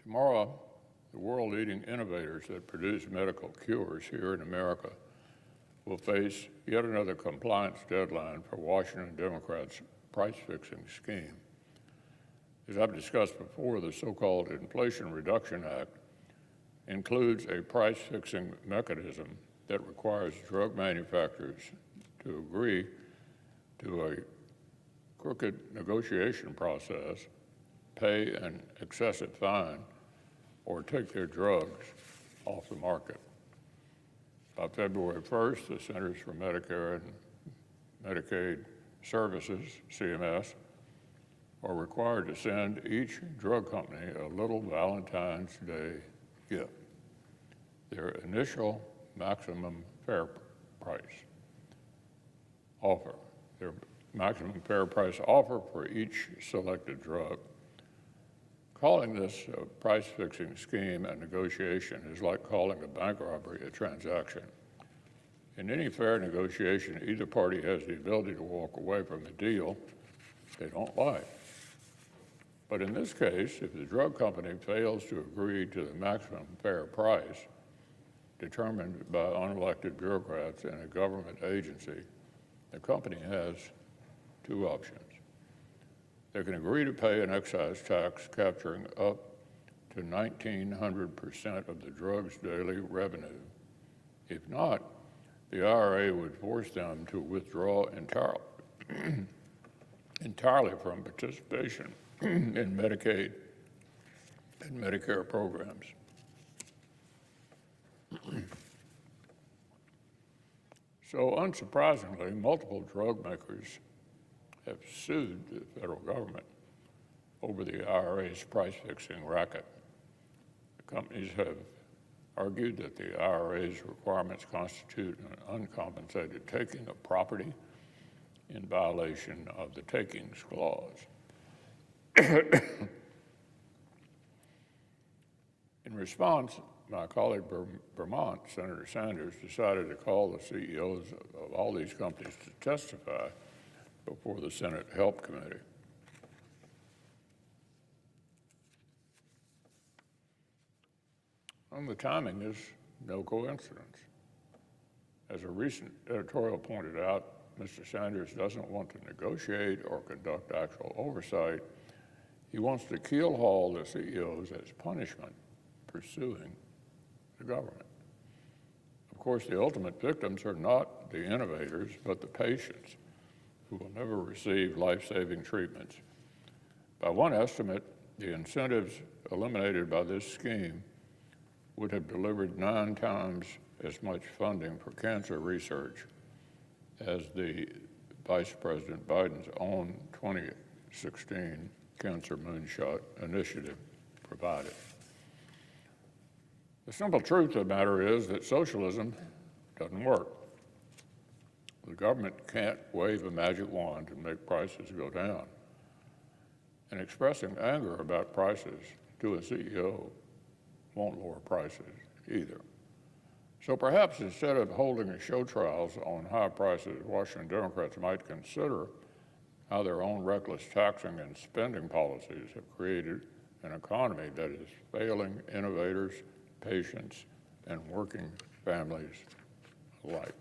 Tomorrow, the world-leading innovators that produce medical cures here in America will face yet another compliance deadline for Washington Democrats' price-fixing scheme. As I've discussed before, the so-called Inflation Reduction Act includes a price-fixing mechanism that requires drug manufacturers to agree to a crooked negotiation process, pay an excessive fine, or take their drugs off the market. By February 1st, the Centers for Medicare and Medicaid Services, CMS, are required to send each drug company a little Valentine's Day gift, their initial maximum fair price offer, their maximum fair price offer for each selected drug. Calling this a price-fixing scheme and negotiation is like calling a bank robbery a transaction. In any fair negotiation, either party has the ability to walk away from a deal they don't like. But in this case, if the drug company fails to agree to the maximum fair price determined by unelected bureaucrats in a government agency, the company has two options. They can agree to pay an excise tax capturing up to 1,900% of the drug's daily revenue. If not, the IRA would force them to withdraw entirely from participation in Medicaid and Medicare programs. So unsurprisingly, multiple drug makers have sued the federal government over the IRA's price-fixing racket. The companies have argued that the IRA's requirements constitute an uncompensated taking of property in violation of the Takings Clause. In response, my colleague Vermont, Senator Sanders, decided to call the CEOs of all these companies to testify before the Senate Help Committee. And the timing is no coincidence. As a recent editorial pointed out, Mr. Sanders doesn't want to negotiate or conduct actual oversight. He wants to keelhaul the CEOs as punishment for suing the government. Of course, the ultimate victims are not the innovators, but the patients, who will never receive life-saving treatments. By one estimate, the incentives eliminated by this scheme would have delivered 9 times as much funding for cancer research as the Vice President Biden's own 2016 Cancer Moonshot Initiative provided. The simple truth of the matter is that socialism doesn't work. The government can't wave a magic wand and make prices go down. And expressing anger about prices to a CEO won't lower prices either. So perhaps instead of holding show trials on high prices, Washington Democrats might consider how their own reckless taxing and spending policies have created an economy that is failing innovators, patients, and working families alike.